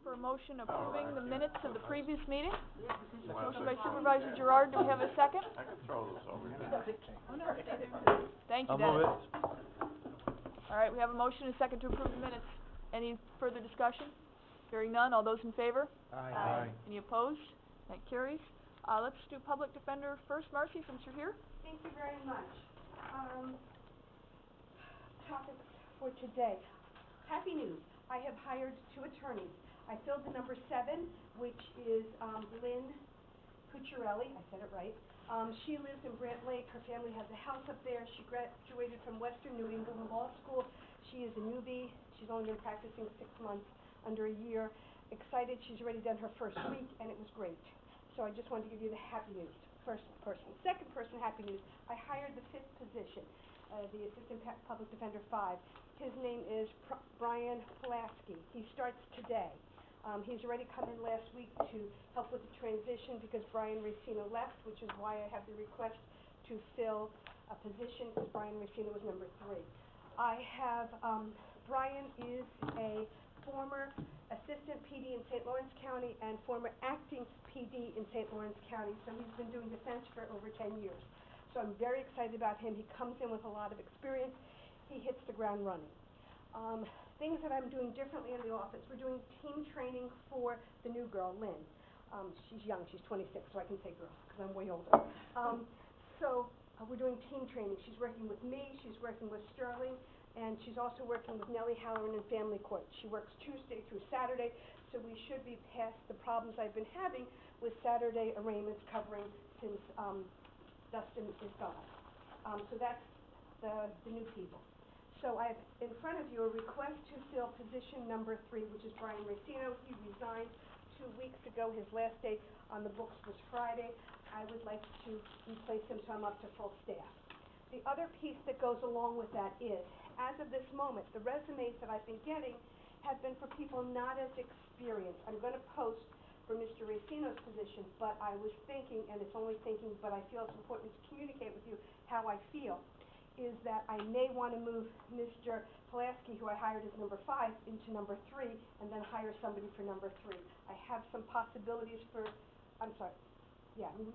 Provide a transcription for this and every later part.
for a motion approving the minutes of the previous meeting. Motion by Supervisor Gerard, do we have a second? I can throw those over here. Thank you, I'll move Dennis. it. All right, we have a motion and a second to approve the minutes. Any further discussion? Hearing none, all those in favor? Aye. Any opposed? That carries. Let's do public defender first. Marcy, since you're here. Thank you very much. Topics for today. Happy news. I have hired 2 attorneys. I filled the number 7, which is Lynn Cucciarelli. I said it right. She lives in Brant Lake. Her family has a house up there. She graduated from Western New England Law School. She is a newbie. She's only been practicing 6 months, under a year. Excited. She's already done her first week, and it was great. So I just wanted to give you the happy news. First person. Second person, happy news. I hired the 5th position, the Assistant Public Defender 5. His name is Brian Pulaski. He starts today. He's already come in last week to help with the transition because Brian Racino left, which is why I have the request to fill a position because Brian Racino was number 3. I have, Brian is a former assistant PD in St. Lawrence County and former acting PD in St. Lawrence County, so he's been doing defense for over 10 years. So I'm very excited about him. He comes in with a lot of experience. He hits the ground running. Things that I'm doing differently in the office. We're doing team training for the new girl, Lynn. She's young. She's 26, so I can say girl because I'm way older. We're doing team training. She's working with me. She's working with Sterling. And she's also working with Nellie Halloran in family court. She works Tuesday through Saturday, so we should be past the problems I've been having with Saturday arraignments covering since Dustin is gone. So that's the new people. So I have in front of you a request to fill position number 3, which is Brian Racino. He resigned 2 weeks ago. His last day on the books was Friday. I would like to replace him so I'm up to full staff. The other piece that goes along with that is, as of this moment, the resumes that I've been getting have been for people not as experienced. I'm going to post for Mr. Racino's position, but I was thinking, and it's only thinking, but I feel it's important to communicate with you how I feel, is that I may want to move Mr. Pulaski, who I hired as number 5, into number 3, and then hire somebody for number 3. I have some possibilities for,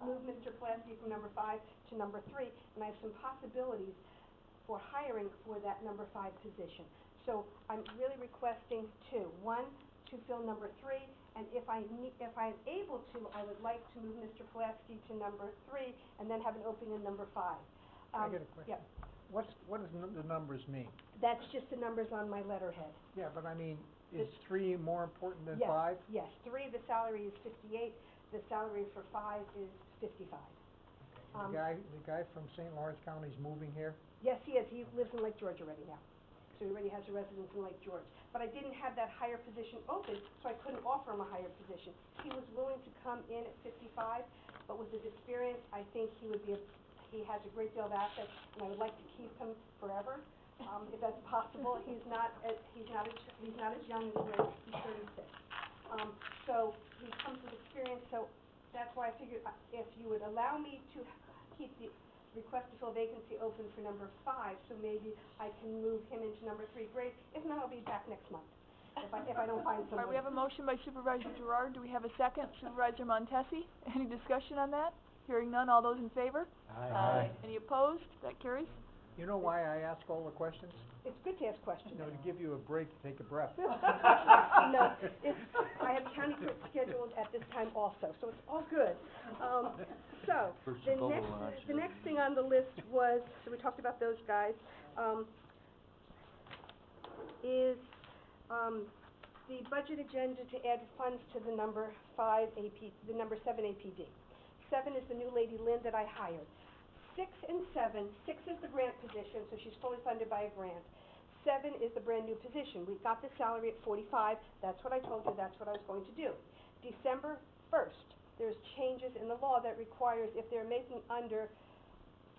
move Mr. Pulaski from number 5 to number 3, and I have some possibilities for hiring for that number 5 position. So I'm really requesting 2. 1, to fill number 3, and if I'm able to, I would like to move Mr. Pulaski to number 3, and then have an opening in number 5. I got a question. Yeah. What does the numbers mean? That's just the numbers on my letterhead. Yeah, but I mean, is 3 more important than Yes, 5? Yes, 3, the salary is 58. The salary for 5 is 55. Okay. The guy from St. Lawrence County is moving here? Yes, he is. He lives in Lake George already now. So he already has a residence in Lake George. But I didn't have that higher position open, so I couldn't offer him a higher position. He was willing to come in at 55, but with his experience, I think he would be he has a great deal of assets, and I would like to keep him forever, if that's possible. He's not as young as Liz. He's 36. So he comes with experience. So that's why I figured if you would allow me to keep the request to fill vacancy open for number 5, so maybe I can move him into number 3. Great. If not, I'll be back next month. If I don't find someone. All right, we have a motion by Supervisor Gerard. Do we have a second? Supervisor Montesi. Any discussion on that? Hearing none, all those in favor? Aye. Any opposed? That carries. You know why I ask all the questions? It's good to ask questions. To give you a break to take a breath. No, I have county court scheduled at this time also, so it's all good. So the next thing on the list was, so we talked about those guys, is the budget agenda to add funds to the number 7 APD. 7 is the new lady, Lynn, that I hired. 6 and 7, 6 is the grant position, so she's fully funded by a grant. 7 is the brand new position. We got the salary at 45. That's what I told you. That's what I was going to do. December 1st, there's changes in the law that requires if they're making under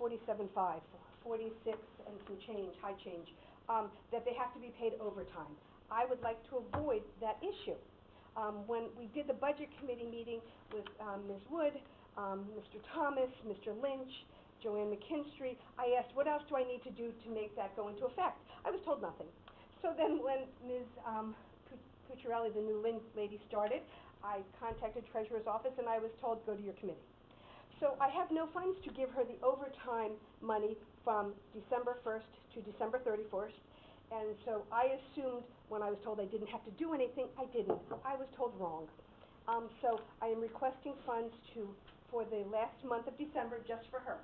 47.5, 46 and some change, high change, that they have to be paid overtime. I would like to avoid that issue. When we did the budget committee meeting with Ms. Wood, Mr. Thomas, Mr. Lynch, Joanne McKinstry, I asked, what else do I need to do to make that go into effect? I was told nothing. So then when Ms. Cucciarelli, the new lady, started, I contacted Treasurer's Office and I was told, go to your committee. So I have no funds to give her the overtime money from December 1st to December 31st. And so I assumed when I was told I didn't have to do anything, I didn't. I was told wrong. So I am requesting funds for the last month of December just for her.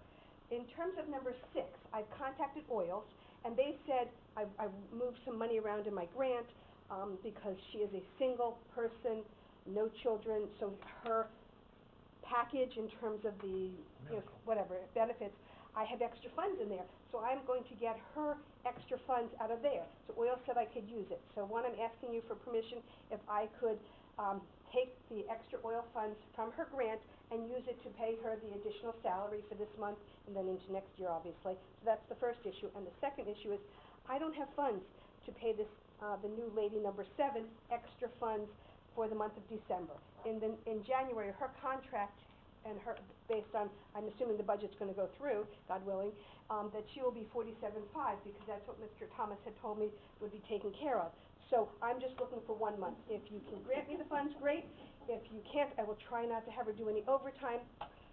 In terms of number 6, I've contacted Oils, and they said I moved some money around in my grant because she is a single person, no children, so her package in terms of the, whatever, benefits, I have extra funds in there. So I'm going to get her extra funds out of there. So Oil said I could use it. So one, I'm asking you for permission if I could take the extra Oil funds from her grant and use it to pay her the additional salary for this month and then into next year, obviously. So that's the first issue. And the second issue is I don't have funds to pay this, the new lady, number 7, extra funds for the month of December. In January, her contract and her, based on, I'm assuming the budget's going to go through, God willing, that she will be 47.5 because that's what Mr. Thomas had told me would be taken care of. So I'm just looking for 1 month. If you can grant me the funds, great. If you can't, I will try not to have her do any overtime.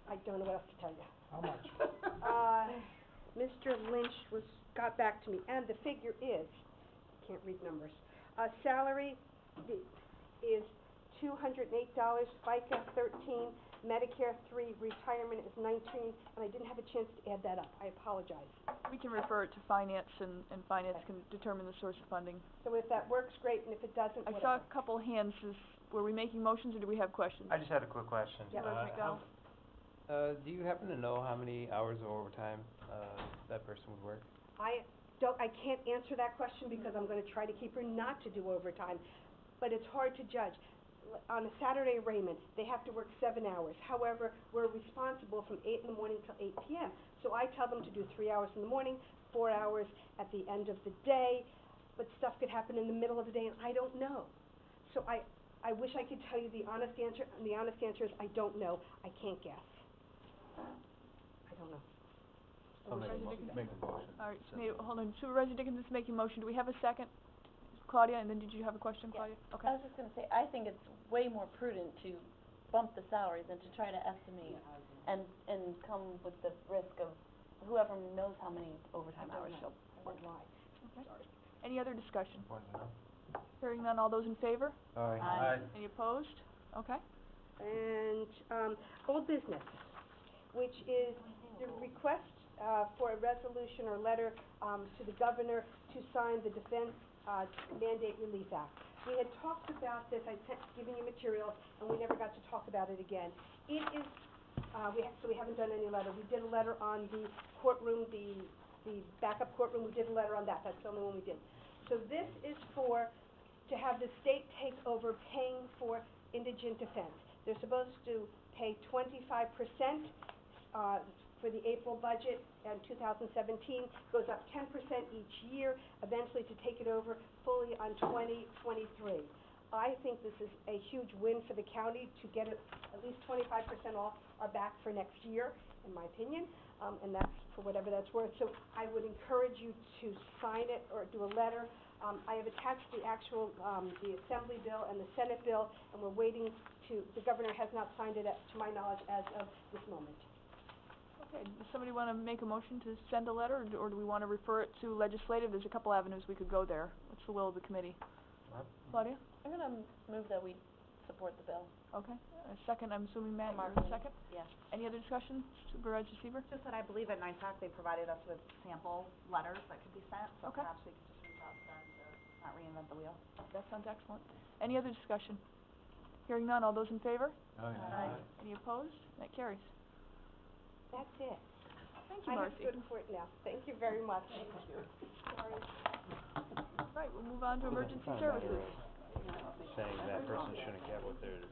I don't know what else to tell you. How much? Mr. Lynch got back to me, and the figure is, can't read numbers, salary is $208, FICA 13, Medicare 3, retirement is 19, and I didn't have a chance to add that up. I apologize. We can refer it to finance, and finance can determine the source of funding. So if that works, great, and if it doesn't, I whatever. saw a couple hands. Were we making motions, or do we have questions? I just had a quick question. Yeah. Miguel? Do you happen to know how many hours of overtime, that person would work? I can't answer that question because I'm going to try to keep her not to do overtime, but it's hard to judge. On a Saturday arraignment, they have to work 7 hours. However, we're responsible from 8 in the morning till 8 p.m. So I tell them to do 3 hours in the morning, 4 hours at the end of the day, but stuff could happen in the middle of the day, and I don't know. So I wish I could tell you the honest answer, and the honest answer is I don't know. I can't guess. I don't know. Make a motion. All right, hold on. Supervisor Dickinson's making a motion. Do we have a second? Claudia, and then did you have a question, Claudia? Okay. I was just gonna say, I think it's way more prudent to bump the salary than to try to estimate and come with the risk of whoever knows how many overtime hours she'll work. Okay. Any other discussion? Hearing none, all those in favor? Aye. Any opposed? Okay. And old business, which is the request for a resolution or letter to the governor to sign the Defense Mandate Relief Act. We had talked about this, I'd given you materials, and we never got to talk about it again. It is, so we haven't done any letter. We did a letter on the courtroom, the backup courtroom, we did a letter on that. That's the only one we did. So this is to have the state take over paying for indigent defense. They're supposed to pay 25% for the April budget, and 2017 goes up 10% each year, eventually to take it over fully on 2023. I think this is a huge win for the county to get it at least 25% off our back for next year, in my opinion, and that's for whatever that's worth. So I would encourage you to sign it or do a letter. I have attached the actual, the Assembly bill and the Senate bill, and we're waiting the governor has not signed it, to my knowledge, as of this moment. Okay, does somebody want to make a motion to send a letter, or do we want to refer it to legislative? There's a couple avenues we could go there. What's the will of the committee? Claudia? I'm gonna move that we support the bill. Okay. A second, I'm assuming Matt, you're Mark. a second? Yes. Any other discussion? Supervisor Seaver? Just that I believe at NISAC they provided us with sample letters that could be sent, so Okay. perhaps we could just reach out to them to not reinvent the wheel. That sounds excellent. Any other discussion? Hearing none, all those in favor? Aye. Any opposed? That carries. That's it. Thank you, I have Marcy. stood for it now. Thank you very much. Sorry. Right, we'll move on to emergency services. Saying that person shouldn't get what they're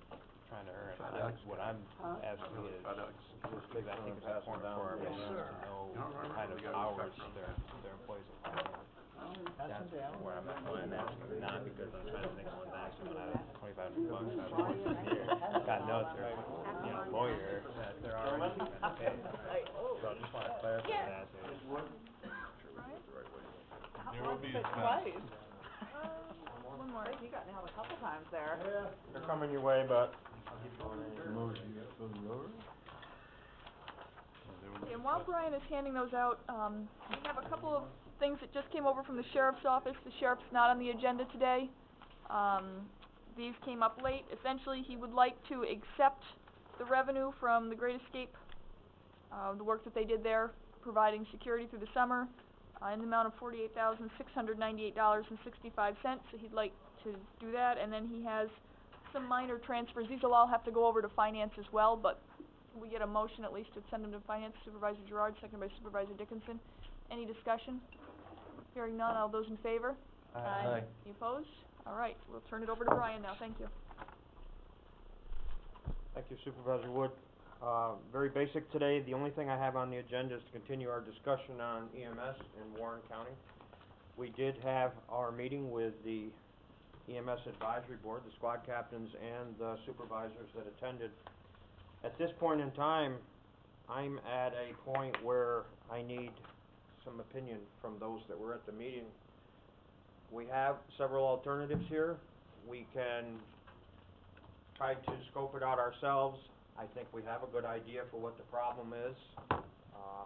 trying to earn. What I'm asking is, because I think it's important for our residents to know what kind of hours their employees will put in. That's where I'm asking, not because I'm trying to make someone asking when I have $2,500 out of a year. God knows they're, lawyer, that they're already getting paid. So I just want to clarify that. There will be a Twice. One more. You got nailed a couple times there. They're coming your way, but. And while Brian is handing those out, we have a couple of things that just came over from the sheriff's office. The sheriff's not on the agenda today. These came up late. Essentially, he would like to accept the revenue from the Great Escape, the work that they did there, providing security through the summer, in the amount of $48,698.65. So he'd like to do that, and then he has some minor transfers. These will all have to go over to finance as well, but we get a motion at least to send them to finance. Supervisor Gerard, seconded by Supervisor Dickinson. Any discussion? Hearing none, all those in favor? Aye. Any opposed? All right, we'll turn it over to Brian now. Thank you. Thank you, Supervisor Wood. Very basic today. The only thing I have on the agenda is to continue our discussion on EMS in Warren County. We did have our meeting with the EMS Advisory Board, the squad captains and the supervisors that attended. At this point in time, I'm at a point where I need some opinion from those that were at the meeting. We have several alternatives here. We can try to scope it out ourselves. I think we have a good idea for what the problem is.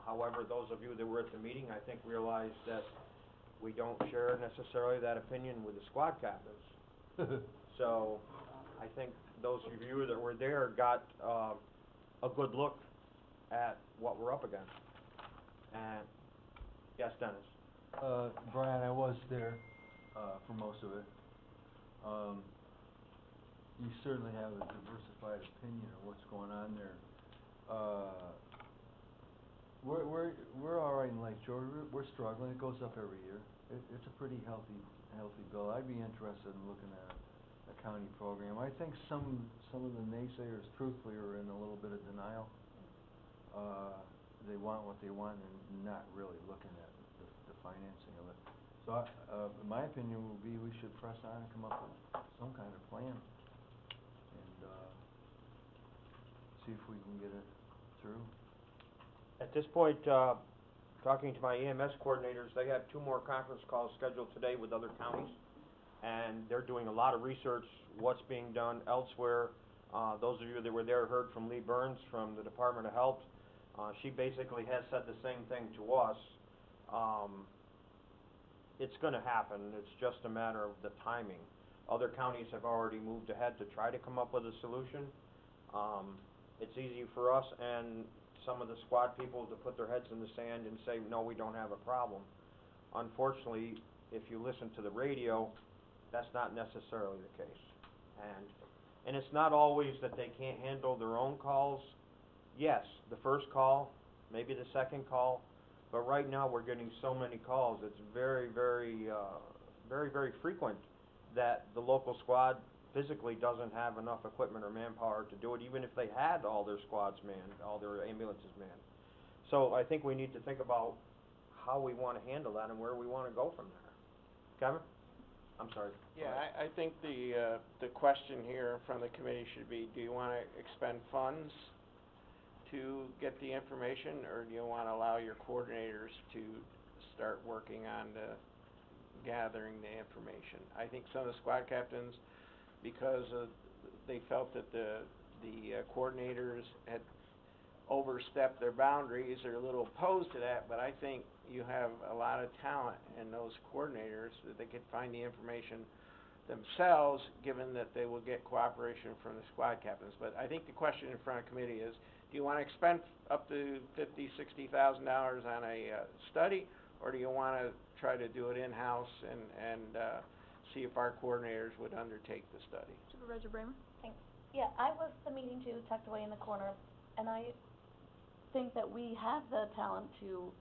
However, those of you that were at the meeting, I think realize that we don't share necessarily that opinion with the squad captains. So, I think those of you that were there got a good look at what we're up against. And, yes, Dennis? Brian, I was there, for most of it. You certainly have a diversified opinion of what's going on there. We're all right in Lake George. We're struggling. It goes up every year. It's a pretty healthy bill. I'd be interested in looking at a county program. I think some of the naysayers, truthfully, are in a little bit of denial. They want what they want and not really looking at the financing of it. So, my opinion would be we should press on and come up with some kind of plan. See if we can get it through. At this point, talking to my EMS coordinators, they have 2 more conference calls scheduled today with other counties, and they're doing a lot of research, what's being done elsewhere. Those of you that were there heard from Lee Burns from the Department of Health. She basically has said the same thing to us. It's going to happen. It's just a matter of the timing. Other counties have already moved ahead to try to come up with a solution. It's easy for us and some of the squad people to put their heads in the sand and say, no, we don't have a problem. Unfortunately, if you listen to the radio, that's not necessarily the case. And it's not always that they can't handle their own calls. Yes, the first call, maybe the second call, but right now we're getting so many calls, it's very, very frequent that the local squad physically doesn't have enough equipment or manpower to do it, even if they had all their squads manned, all their ambulances manned. So I think we need to think about how we want to handle that and where we want to go from there. Kevin? I'm sorry. Yeah, I think the question here from the committee should be, do you want to expend funds to get the information, or do you want to allow your coordinators to start working on gathering the information? I think some of the squad captains, because they felt that the coordinators had overstepped their boundaries, are a little opposed to that, but I think you have a lot of talent in those coordinators that they could find the information themselves, given that they will get cooperation from the squad captains. But I think the question in front of committee is, do you want to expend up to $50,000-$60,000 on a study, or do you want to try to do it in-house and see if our coordinators would undertake the study? Supervisor Bramer? Thanks. Yeah, I was at the meeting too, tucked away in the corner, and I think that we have the talent to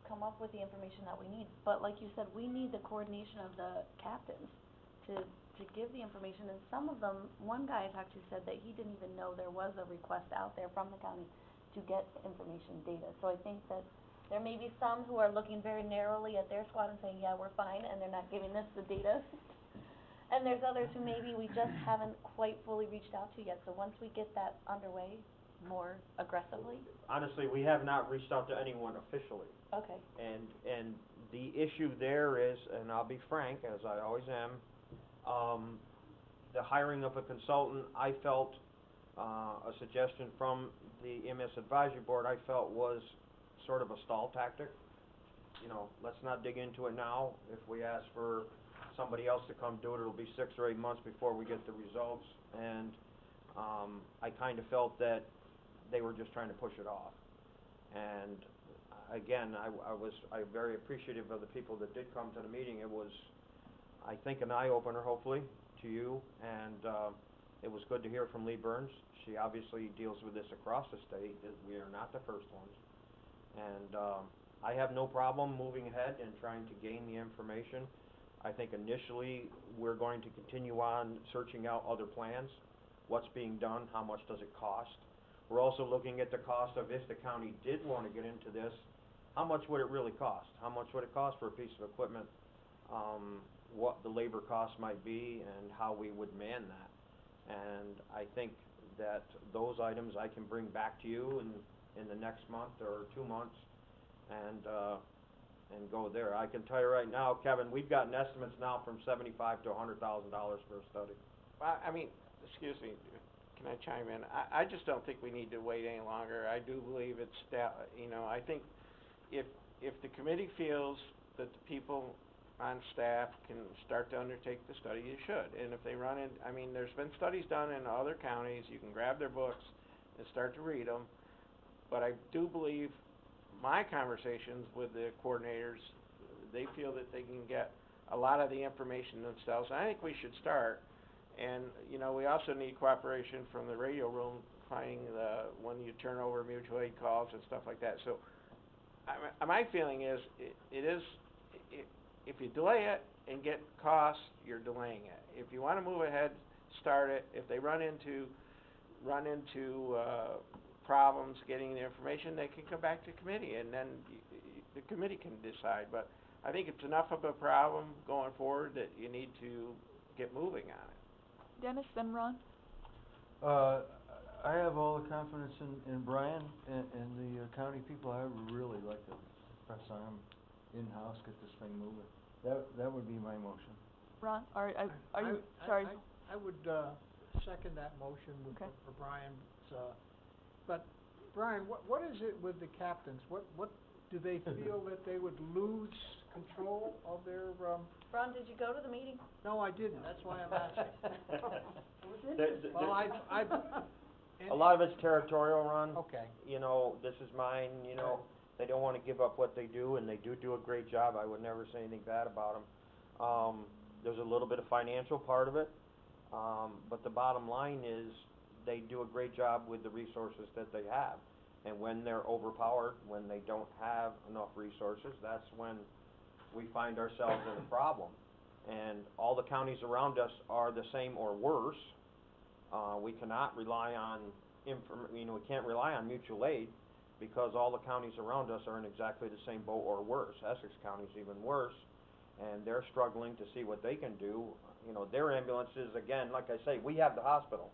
come up with the information that we need. But like you said, we need the coordination of the captains to give the information. And some of them, one guy actually said that he didn't even know there was a request out there from the county to get information data. So I think that there may be some who are looking very narrowly at their squad and saying, yeah, we're fine, and they're not giving us the data. And there's others who maybe we just haven't quite fully reached out to yet. So once we get that underway more aggressively. Honestly, we have not reached out to anyone officially. Okay. And the issue there is, and I'll be frank, as I always am, the hiring of a consultant, I felt, a suggestion from the EMS Advisory Board, I felt was sort of a stall tactic. You know, let's not dig into it now. If we ask for somebody else to come do it, it'll be 6 or 8 months before we get the results. And I kind of felt that they were just trying to push it off. And again, I'm very appreciative of the people that did come to the meeting. It was, I think, an eye-opener, hopefully, to you. And it was good to hear from Lee Burns. She obviously deals with this across the state. We are not the first ones. And I have no problem moving ahead and trying to gain the information. I think initially we're going to continue on searching out other plans. What's being done, how much does it cost? We're also looking at the cost of if the county did want to get into this, how much would it really cost? How much would it cost for a piece of equipment? What the labor costs might be and how we would man that. And I think that those items I can bring back to you in the next month or 2 months and go there. I can tell you right now, Kevin, we've gotten estimates now from $75,000 to $100,000 for a study. I mean, excuse me, can I chime in? I just don't think we need to wait any longer. I do believe it's, you know, I think if the committee feels that the people on staff can start to undertake the study, you should. And if they run in, I mean, there's been studies done in other counties. You can grab their books and start to read them. But I do believe my conversations with the coordinators, they feel that they can get a lot of the information themselves. I think we should start. And, you know, we also need cooperation from the radio room, finding when you turn over mutual aid calls and stuff like that. So my feeling is, if you delay it and get costs, you're delaying it. If you want to move ahead, start it. If they run into problems getting the information, they can come back to committee, and then the committee can decide. But I think it's enough of a problem going forward that you need to get moving on it. Dennis, then Ron? I have all the confidence in Brian and the county people. I would really like to press on them in-house, get this thing moving. That would be my motion. Ron, are you, sorry? I would, second that motion with, Okay. for Brian's, but Brian, what is it with the captains? What do they feel that they would lose control of their, Ron, did you go to the meeting? No, I didn't, that's why I'm asking. Well, A lot of it's territorial, Ron. Okay. You know, this is mine, you know, they don't want to give up what they do, and they do a great job. I would never say anything bad about them. There's a little bit of financial part of it, but the bottom line is they do a great job with the resources that they have. And when they're overpowered, when they don't have enough resources, that's when we find ourselves in a problem. And all the counties around us are the same or worse. We cannot rely on, we can't rely on mutual aid because all the counties around us are in exactly the same boat or worse. Essex County's even worse, and they're struggling to see what they can do. You know, their ambulances, again, like I say, we have the hospital.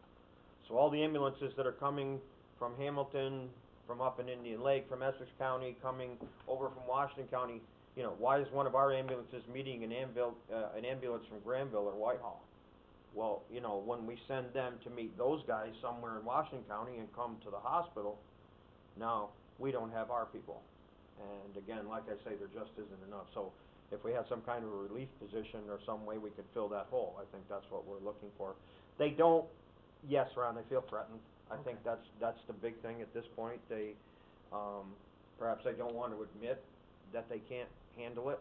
So all the ambulances that are coming from Hamilton, from up in Indian Lake, from Essex County, coming over from Washington County, you know, why is one of our ambulances meeting an ambulance from Granville or Whitehall? Well, you know, when we send them to meet those guys somewhere in Washington County and come to the hospital, no, we don't have our people. And again, like I say, there just isn't enough. So if we have some kind of a relief position or some way we could fill that hole, I think that's what we're looking for. They don't, yes, Ron, they feel threatened. I think that's the big thing at this point. They, perhaps they don't want to admit that they can't handle it.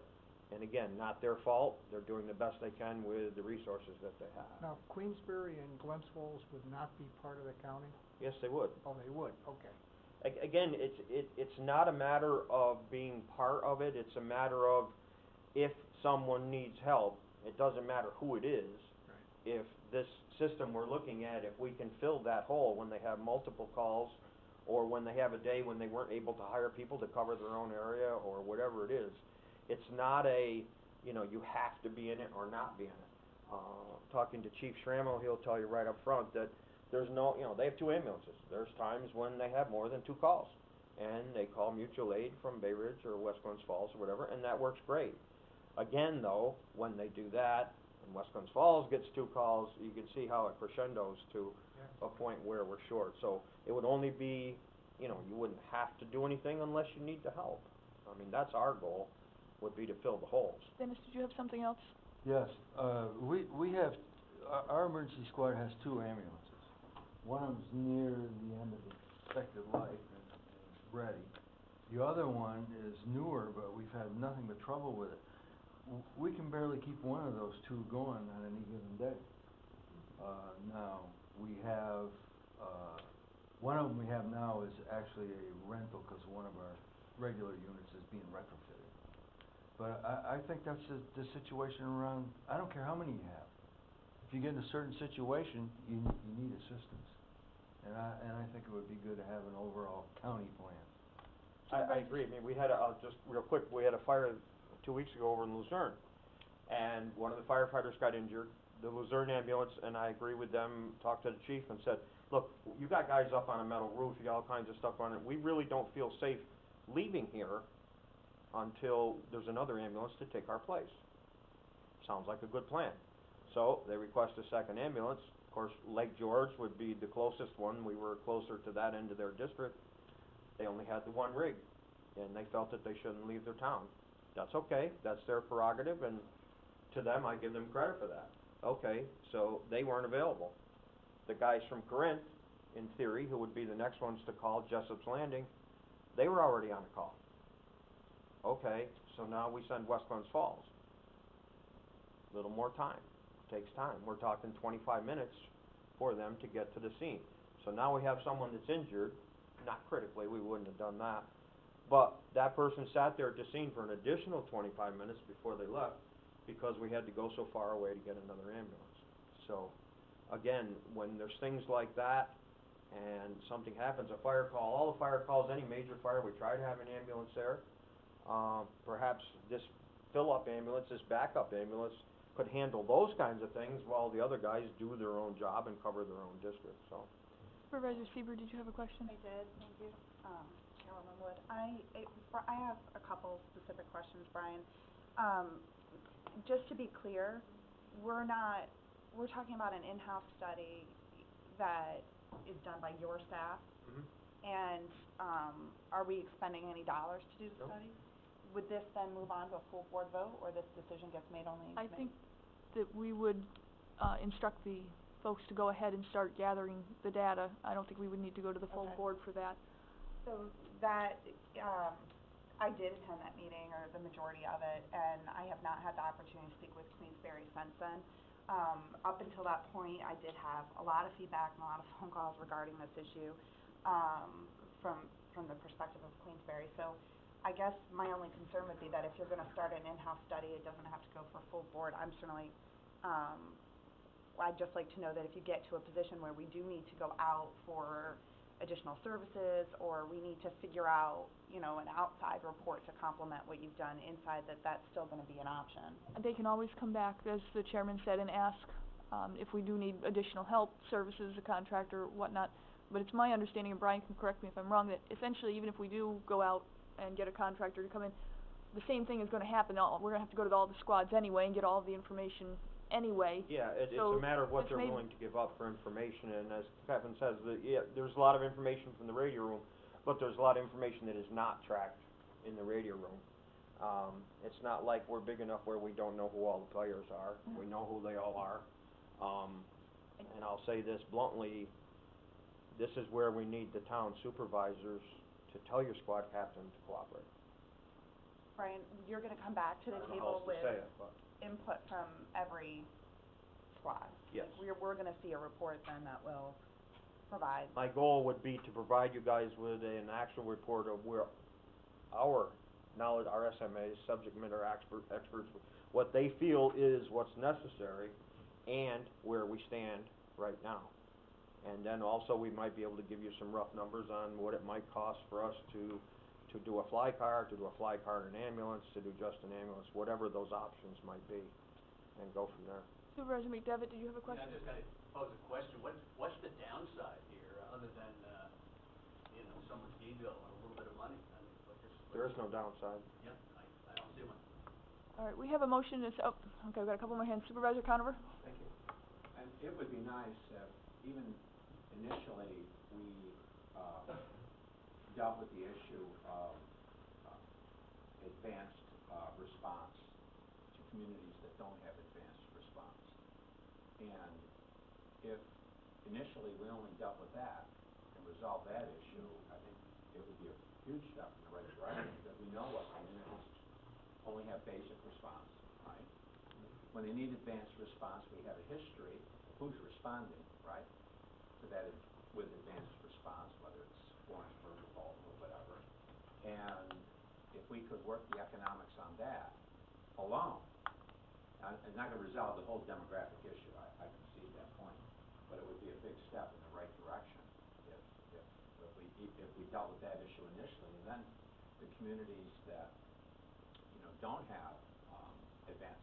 And again, not their fault. They're doing the best they can with the resources that they have. Now, Queensbury and Glens Falls would not be part of the county? Yes, they would. Oh, they would, okay. Again, it's not a matter of being part of it. It's a matter of if someone needs help, it doesn't matter who it is. Right. If this system we're looking at, if we can fill that hole when they have multiple calls, or when they have a day when they weren't able to hire people to cover their own area, or whatever it is, it's not a, you know, you have to be in it or not be in it. Talking to Chief Schrammel, he'll tell you right up front that there's no, you know, they have 2 ambulances. There's times when they have more than 2 calls, and they call mutual aid from Bay Ridge or West Glens Falls or whatever, and that works great. Again, though, when they do that, and West Glens Falls gets 2 calls, you can see how it crescendos to a point where we're short. So it would only be, you wouldn't have to do anything unless you need the help. I mean, that's our goal, would be to fill the holes. Dennis, did you have something else? Yes, we have, our emergency squad has 2 ambulances. One of them's near the end of the expected life and ready. The other one is newer, but we've had nothing but trouble with it. We can barely keep one of those 2 going on any given day. Now, we have, one of them we have now is actually a rental because one of our regular units is being retrofitted. But I think that's the situation around, I don't care how many you have. If you get in a certain situation, you need assistance. And I think it would be good to have an overall county plan. I agree. I mean, we had just real quick, we had a fire 2 weeks ago over in Luzerne, and one of the firefighters got injured. The Luzerne ambulance, and I agree with them, talked to the chief and said, look, you got guys up on a metal roof, you got all kinds of stuff on it. We really don't feel safe leaving here until there's another ambulance to take our place. Sounds like a good plan. So they request a second ambulance. Of course, Lake George would be the closest one. We were closer to that end of their district. They only had the 1 rig, and they felt that they shouldn't leave their town. That's okay. That's their prerogative, and to them, I give them credit for that. Okay, so they weren't available. The guys from Corinth, in theory, who would be the next ones to call, Jessup's Landing, they were already on a call. Okay, so now we send West Glens Falls. A little more time. Takes time. We're talking 25 minutes for them to get to the scene. So now we have someone that's injured, not critically, we wouldn't have done that, but that person sat there at the scene for an additional 25 minutes before they left because we had to go so far away to get another ambulance. So, again, when there's things like that and something happens, a fire call, all the fire calls, any major fire, we try to have an ambulance there. Perhaps this fill-up ambulance, this backup ambulance, could handle those kinds of things while the other guys do their own job and cover their own district, so. Supervisor Seaver, did you have a question? I did, thank you. Carolyn Wood. I have a couple specific questions, Brian. Just to be clear, we're talking about an in-house study that is done by your staff? Mm-hmm. And, are we expending any dollars to do the Nope. study? Would this then move on to a full board vote, or this decision gets made only in I committee? think that we would instruct the folks to go ahead and start gathering the data. I don't think we would need to go to the full Okay. board for that. So that, I did attend that meeting, or the majority of it, and I have not had the opportunity to speak with Queensberry since then. Up until that point, I did have a lot of feedback and a lot of phone calls regarding this issue, from the perspective of Queensberry. So I guess my only concern would be that if you're gonna start an in-house study, it doesn't have to go for full board. I'm certainly, I'd just like to know that if you get to a position where we do need to go out for additional services, or we need to figure out, an outside report to complement what you've done inside, that's still gonna be an option. They can always come back, as the chairman said, and ask if we do need additional help, services, a contractor, whatnot. But it's my understanding, and Brian can correct me if I'm wrong, that essentially even if we do go out and get a contractor to come in, the same thing is gonna happen. We're gonna have to go to all the squads anyway and get all of the information anyway. Yeah, it's So a matter of what this they're may- willing to give up for information, and as Kevin says, there's a lot of information from the radio room, but there's a lot of information that is not tracked in the radio room. It's not like we're big enough where we don't know who all the players are. We know who they all are. And I'll say this bluntly, this is where we need the town supervisors to tell your squad captain to cooperate. Brian, you're gonna come back to the I don't know how table else to with say it, but. input from every squad? Yes. We're gonna see a report then that will provide. My goal would be to provide you guys with an actual report of where our knowledge, our SMAs, subject matter experts, what they feel is what's necessary, and where we stand right now. And then also we might be able to give you some rough numbers on what it might cost for us to do a fly car, to do a fly car and an ambulance, to do just an ambulance, whatever those options might be, and go from there. Supervisor McDevitt, did you have a question? Yeah, I just gotta pose a question. What's the downside here, other than, someone's ego and a little bit of money? I mean, There is no downside. Yeah, I don't see one. All right, we have a motion, okay, I've got a couple more hands. Supervisor Conover? Thank you. And it would be nice if, even initially, we, dealt with the issue of, advanced, response to communities that don't have advanced response. And if initially we only dealt with that and resolved that issue, I think it would be a huge step in the right direction, because we know what communities only have basic response, right? When they need advanced response, we have a history of who's responding, right, to that with advanced response, whether it's Warrensburg or Bolton or whatever. And if we could work the economics on that alone, it's not gonna resolve the whole demographic issue, I concede that point, but it would be a big step in the right direction if we dealt with that issue initially, and then the communities that, you know, don't have, advanced,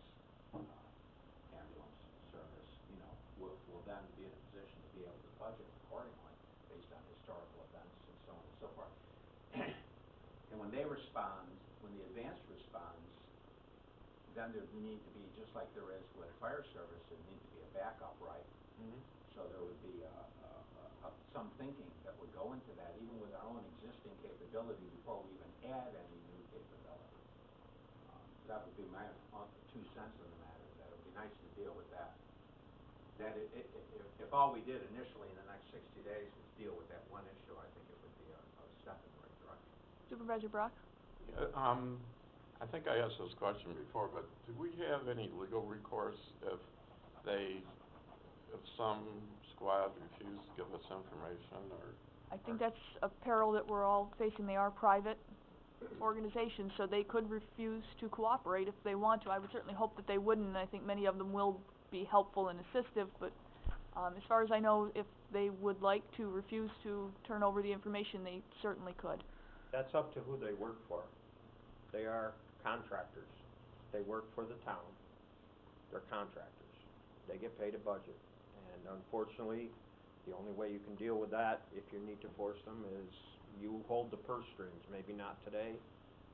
ambulance service, you know, will then be in a position to be able to budget accordingly based on historical events and so on and so forth. And when they respond, when the advanced responds, then there need to be, just like there is with fire service, there need to be a backup, right? Mm-hmm. So there would be some thinking that would go into that, even with our own existing capability, before we even add any new capability. That would be my 2 cents on the matter, that it would be nice to deal with that. That if all we did initially in the next 60 days was deal with that one issue, I think it would be a step in the right direction. Supervisor Brock? Yeah, I think I asked this question before, but do we have any legal recourse if some squad refuse to give us information, or? I think that's a peril that we're all facing. They are private organizations, so they could refuse to cooperate if they want to. I would certainly hope that they wouldn't, and I think many of them will be helpful and assistive, but as far as I know, if they would like to refuse to turn over the information, they certainly could. That's up to who they work for. They are contractors. They work for the town. They're contractors. They get paid a budget. And unfortunately, the only way you can deal with that, if you need to force them, is you hold the purse strings. Maybe not today,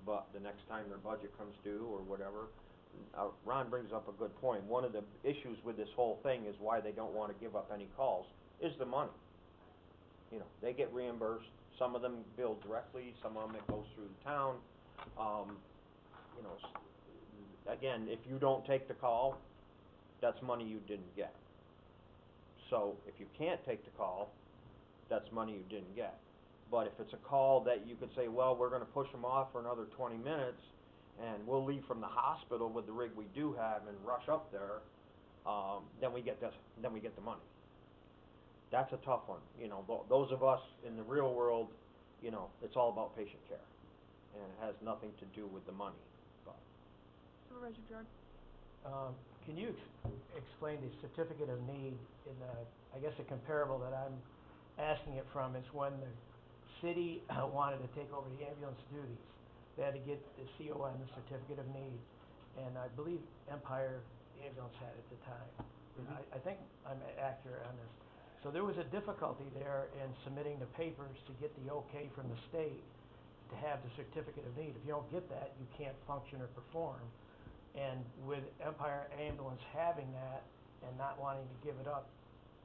but the next time their budget comes due or whatever. Ron brings up a good point. One of the issues with this whole thing is why they don't want to give up any calls, is the money. You know, they get reimbursed. Some of them bill directly, some of them it goes through the town. You know, again, if you don't take the call, that's money you didn't get. So if you can't take the call, that's money you didn't get. But if it's a call that you could say, well, we're gonna push them off for another 20 minutes, and we'll leave from the hospital with the rig we do have and rush up there, then we get the money. That's a tough one. You know, those of us in the real world, you know, it's all about patient care, and it has nothing to do with the money. But. Supervisor Jordan? Can you explain the certificate of need in the, I guess the comparable that I'm asking it from is when the city wanted to take over the ambulance duties. They had to get the CON, the certificate of need, and I believe Empire Ambulance had at the time. Mm-hmm. I think I'm accurate on this. So there was a difficulty there in submitting the papers to get the okay from the state to have the certificate of need. If you don't get that, you can't function or perform. And with Empire Ambulance having that and not wanting to give it up,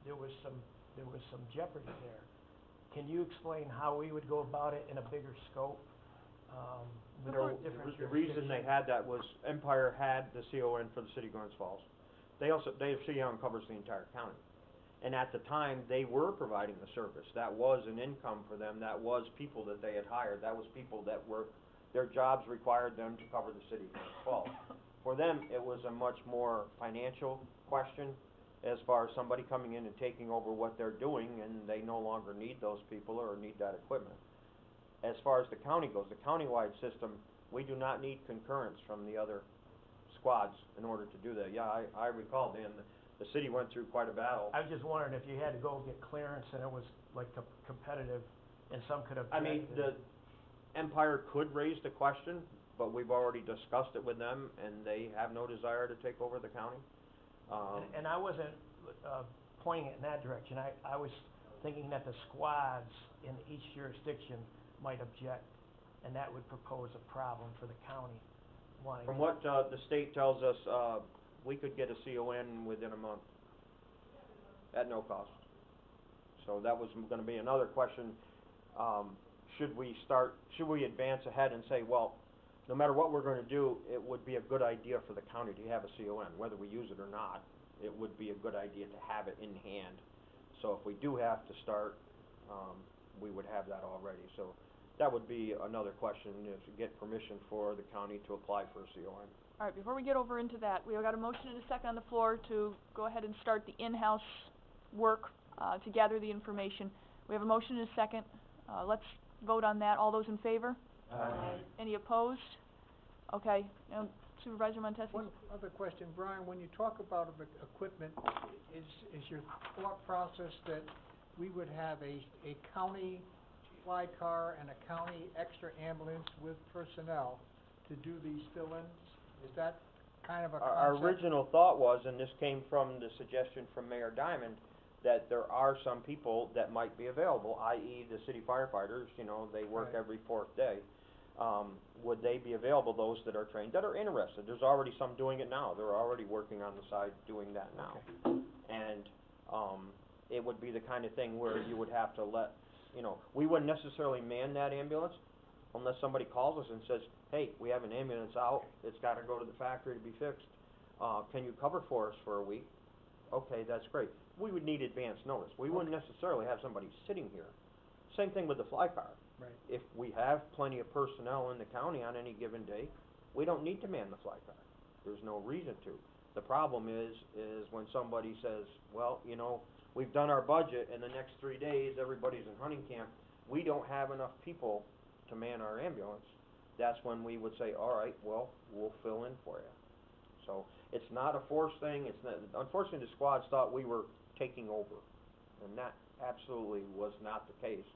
there was some jeopardy there. Can you explain how we would go about it in a bigger scope? With different The reason they had that was Empire had the CON for the city of Glens Falls. They have CON covers the entire county. And at the time, they were providing the service. That was an income for them. That was people that they had hired. That was people that their jobs required them to cover the city of Glens Falls. For them, it was a much more financial question as far as somebody coming in and taking over what they're doing, and they no longer need those people or need that equipment. As far as the county goes, the countywide system, we do not need concurrence from the other squads in order to do that. Yeah, I recall, Dan, the city went through quite a battle. I was just wondering if you had to go get clearance and it was like competitive and some could object. I mean, the Empire could raise the question, but we've already discussed it with them, and they have no desire to take over the county. And I wasn't pointing it in that direction. I was thinking that the squads in each jurisdiction might object, and that would propose a problem for the county. wanting. From what, the state tells us, we could get a CON within a month, at no cost. So that was gonna be another question, should we advance ahead and say, well, no matter what we're gonna do, it would be a good idea for the county to have a CON, whether we use it or not, it would be a good idea to have it in hand. So if we do have to start, we would have that already, so that would be another question, is to get permission for the county to apply for a CON. All right, before we get over into that, we've got a motion and a second on the floor to go ahead and start the in-house work, to gather the information. We have a motion and a second, let's vote on that. All those in favor? Aye. Any opposed? Okay, now Supervisor Montesi? One other question, Brian, when you talk about equipment, is your thought process that we would have a county fly car and a county extra ambulance with personnel to do these fill-ins? Is that kind of a concept? Our original thought was, and this came from the suggestion from Mayor Diamond, that there are some people that might be available, i.e. the city firefighters, you know, they work Right. every fourth day. Would they be available, those that are trained, that are interested? There's already some doing it now, they're already working on the side doing that now. Okay. And, it would be the kind of thing where you would have to let, you know, we wouldn't necessarily man that ambulance unless somebody calls us and says, hey, we have an ambulance out, it's gotta go to the factory to be fixed, can you cover for us for a week? Okay, that's great. We would need advance notice, we wouldn't necessarily have somebody sitting here. Same thing with the fly car. Right. If we have plenty of personnel in the county on any given day, we don't need to man the fly car. There's no reason to. The problem is when somebody says, well, you know, we've done our budget, and the next 3 days, everybody's in hunting camp, we don't have enough people to man our ambulance, that's when we would say, all right, well, we'll fill in for you. So, it's not a forced thing, it's not, unfortunately, the squads thought we were taking over, and that absolutely was not the case.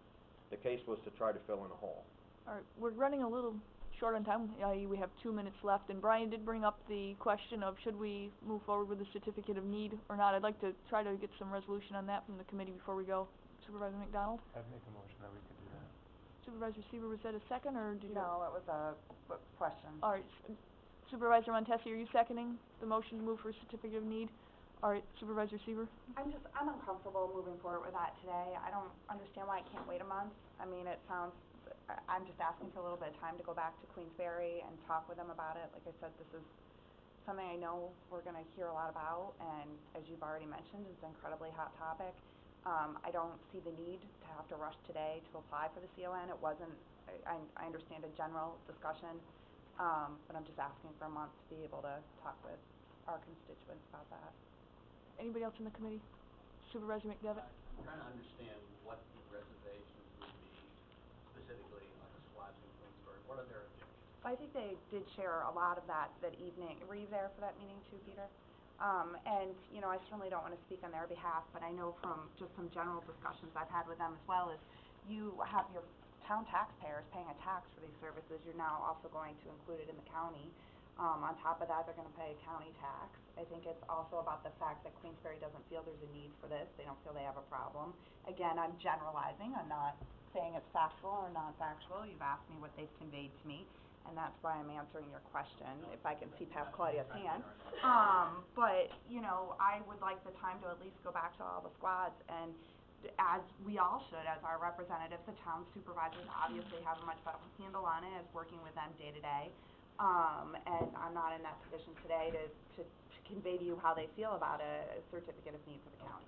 The case was to try to fill in a hole. All right, we're running a little short on time, we have 2 minutes left, and Brian did bring up the question of should we move forward with the certificate of need or not. I'd like to try to get some resolution on that from the committee before we go. Supervisor McDonald? I'd make a motion that we could do that. Supervisor Seaver, was that a second, or did you? No, it was a question. All right, Supervisor Montesi, are you seconding the motion to move for a certificate of need? All right, Supervisor Seaver? I'm uncomfortable moving forward with that today. I don't understand why it can't wait a month. I mean, I'm just asking for a little bit of time to go back to Queensberry and talk with them about it. Like I said, this is something I know we're gonna hear a lot about, and as you've already mentioned, it's an incredibly hot topic. I don't see the need to have to rush today to apply for the CON. It wasn't, I understand a general discussion, but I'm just asking for a month to be able to talk with our constituents about that. Anybody else in the committee? Supervisor McDevitt? I'm trying to understand what the reservations would be specifically on the squads in Queensbury. What are their objections? I think they did share a lot of that evening. Were you there for that meeting too, Peter? And, you know, I certainly don't want to speak on their behalf, but I know from just some general discussions I've had with them as well is you have your town taxpayers paying a tax for these services. You're now also going to include it in the county. On top of that, they're going to pay a county tax. I think it's also about the fact that Queensbury doesn't feel there's a need for this. They don't feel they have a problem. Again, I'm generalizing. I'm not saying it's factual or non-factual. You've asked me what they've conveyed to me, and that's why I'm answering your question, if I can see past Claudia's hand. But, you know, I would like the time to at least go back to all the squads, and as we all should, as our representatives, the town supervisors obviously have a much better handle on it as working with them day to day. And I'm not in that position today to convey to you how they feel about a certificate of need for the county.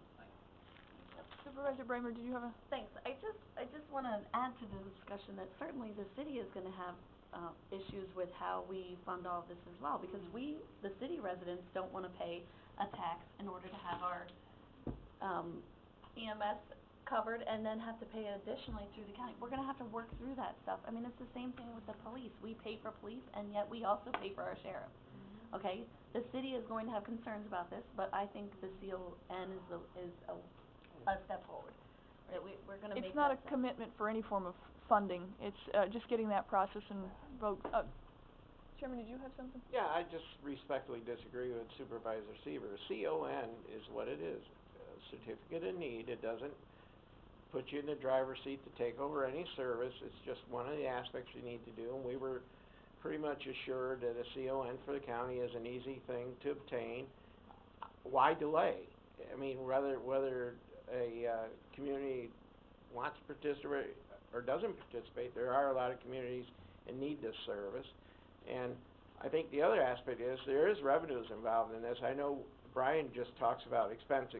Supervisor Bramer, did you have a? Thanks. I just wanna add to the discussion that certainly the city is gonna have, issues with how we fund all this as well, because we, the city residents, don't wanna pay a tax in order to have our, EMS covered and then have to pay additionally through the county. We're gonna have to work through that stuff. I mean, it's the same thing with the police. We pay for police and yet we also pay for our sheriff. Okay? The city is going to have concerns about this, but I think the CON is a step forward. That we're gonna make that It's not a step. commitment for any form of funding, it's, just getting that process and vote. Chairman, did you have something? Yeah, I just respectfully disagree with Supervisor Seaver. A CON is what it is, a certificate of need. It doesn't put you in the driver's seat to take over any service. It's just one of the aspects you need to do, and we were pretty much assured that a CON for the county is an easy thing to obtain. Why delay? I mean, whether a community wants to participate or doesn't participate, there are a lot of communities that need this service. And I think the other aspect is there is revenues involved in this. I know Brian just talks about expense.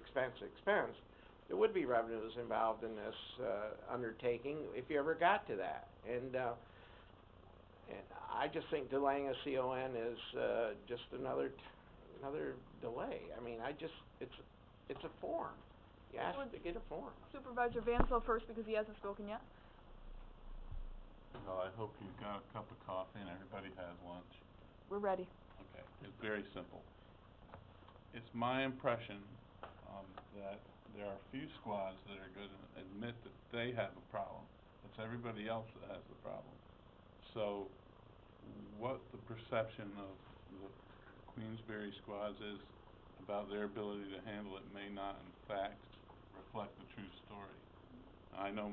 There would be revenues involved in this undertaking if you ever got to that. And I just think delaying a CON is just another delay. I mean, it's a form. You ask to get a form. Supervisor Vansell first because he hasn't spoken yet. Well, I hope you've got a cup of coffee and everybody has lunch. We're ready. Okay, it's very simple. It's my impression that there are few squads that are going to admit that they have a problem. It's everybody else that has the problem. So what the perception of the Queensberry squads is about their ability to handle it may not, in fact, reflect the true story. I know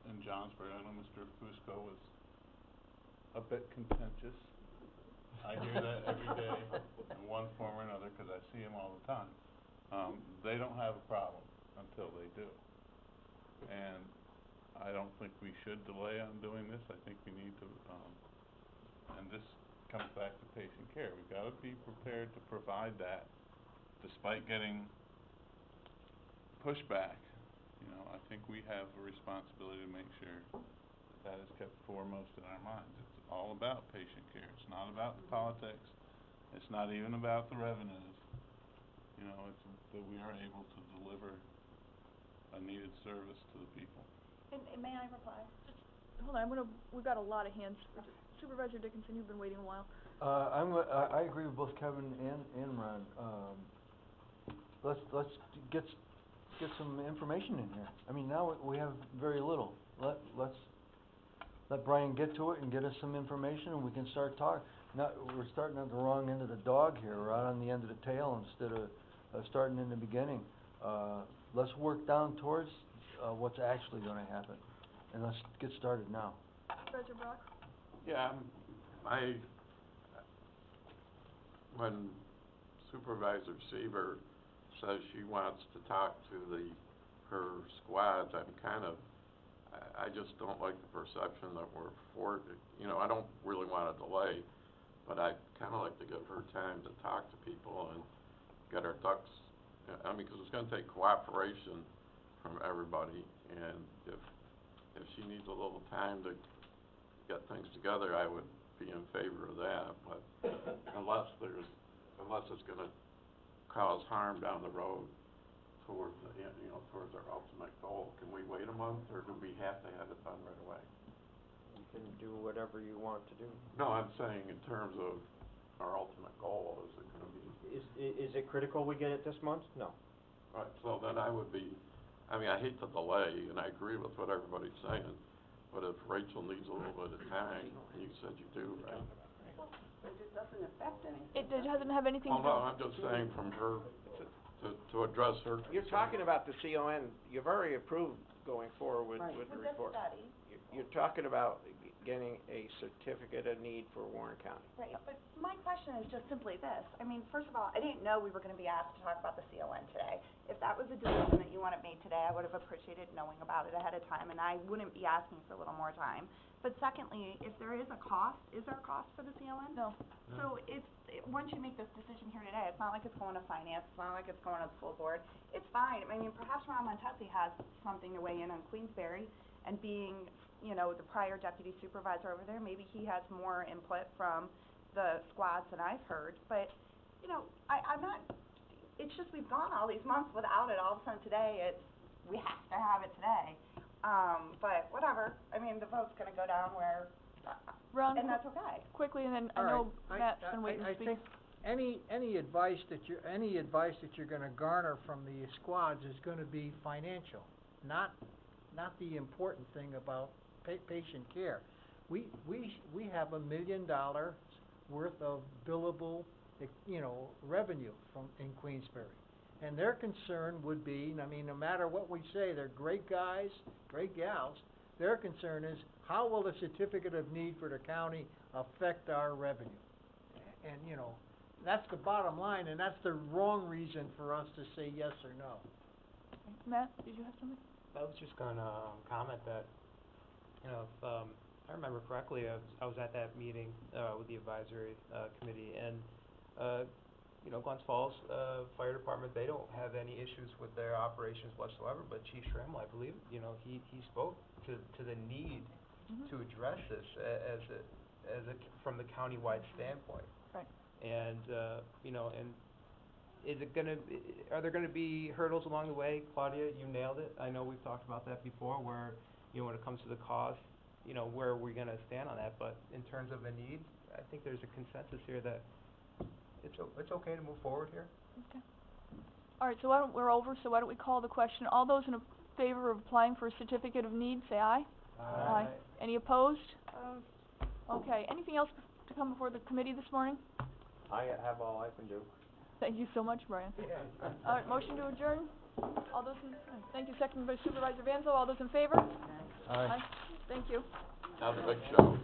in Johnsbury, I know Mr. Fusco was a bit contentious. I hear that every day in one form or another because I see him all the time. They don't have a problem until they do. And I don't think we should delay on doing this. I think we need to, and this comes back to patient care. We've got to be prepared to provide that despite getting pushback. You know, I think we have a responsibility to make sure that is kept foremost in our minds. It's all about patient care. It's not about the politics. It's not even about the revenues. You know, it's that we are able to deliver a needed service to the people. And may I reply? Just hold on. We've got a lot of hands. Supervisor Dickinson, you've been waiting a while. I agree with both Kevin and Ron. Let's get some information in here. I mean, now we have very little. Let's let Brian get to it and get us some information, and we can start talking. We're starting at the wrong end of the dog here. We're out on the end of the tail instead of starting in the beginning. Let's work down towards what's actually going to happen, and let's get started now. Supervisor Brock? Yeah, when Supervisor Seaver says she wants to talk to her squads, I just don't like the perception that we're I don't really want to delay, but I kind of like to give her time to talk to people and get our ducks, because it's going to take cooperation from everybody, and if she needs a little time to get things together, I would be in favor of that, but unless it's going to cause harm down the road towards our ultimate goal, can we wait a month, or do we have to have it done right away? You can do whatever you want to do. No, I'm saying in terms of our ultimate goal, is it going to be? Is it critical we get it this month? No. Right, so then I hate to delay, and I agree with what everybody's saying, but if Rachel needs a little bit of time, you said you do, right? But it doesn't affect anything. It doesn't have anything to do. No, I'm just saying from her, to address her. You're talking about the CON, you've already approved going forward with the With this report. study. You're talking about getting a certificate of need for Warren County. Right, but my question is just simply this. I mean, first of all, I didn't know we were gonna be asked to talk about the CON today. If that was a decision that you wanted made today, I would have appreciated knowing about it ahead of time, and I wouldn't be asking for a little more time. But secondly, if there is a cost, is there a cost for the CON? No. So once you make this decision here today, it's not like it's going to finance, it's not like it's going to the full board. It's fine. I mean, perhaps Ron Montesi has something to weigh in on Queensberry, and being, the prior deputy supervisor over there, maybe he has more input from the squads than I've heard. But, I'm not, it's just we've gone all these months without it. All of a sudden today, we have to have it today. But whatever. I mean, the vote's gonna go down where, Ron, and that's okay. quickly, and then I All know right. Matt's been waiting to speak. I think any advice that you're gonna garner from the squads is gonna be financial, not the important thing about patient care. We have $1 million worth of billable, revenue in Queensberry. And their concern would be, no matter what we say, they're great guys, great gals, Their concern is, how will the certificate of need for the county affect our revenue? And, you know, that's the bottom line, and that's the wrong reason for us to say yes or no. Matt, did you have something? I was just gonna, comment that, you know, if, I remember correctly, I was at that meeting, with the advisory, committee, and, you know, Glens Falls, Fire Department, they don't have any issues with their operations whatsoever, but Chief Schrammel, I believe, you know, he spoke to the need to address this from the countywide standpoint. Right. And, you know, and is it gonna, are there gonna be hurdles along the way? Claudia, you nailed it. I know we've talked about that before, where, you know, when it comes to the cost, you know, where are we gonna stand on that? But in terms of the need, I think there's a consensus here that it's okay to move forward here. Okay. All right, so we're over, so why don't we call the question. All those in favor of applying for a certificate of need, say aye. Aye. Any opposed? Okay, anything else to come before the committee this morning? I have all I can do. Thank you so much, Brian. All right, motion to adjourn. All those in, thank you, seconded by Supervisor Vanzo. All those in favor? Aye. Thank you. Not a big show.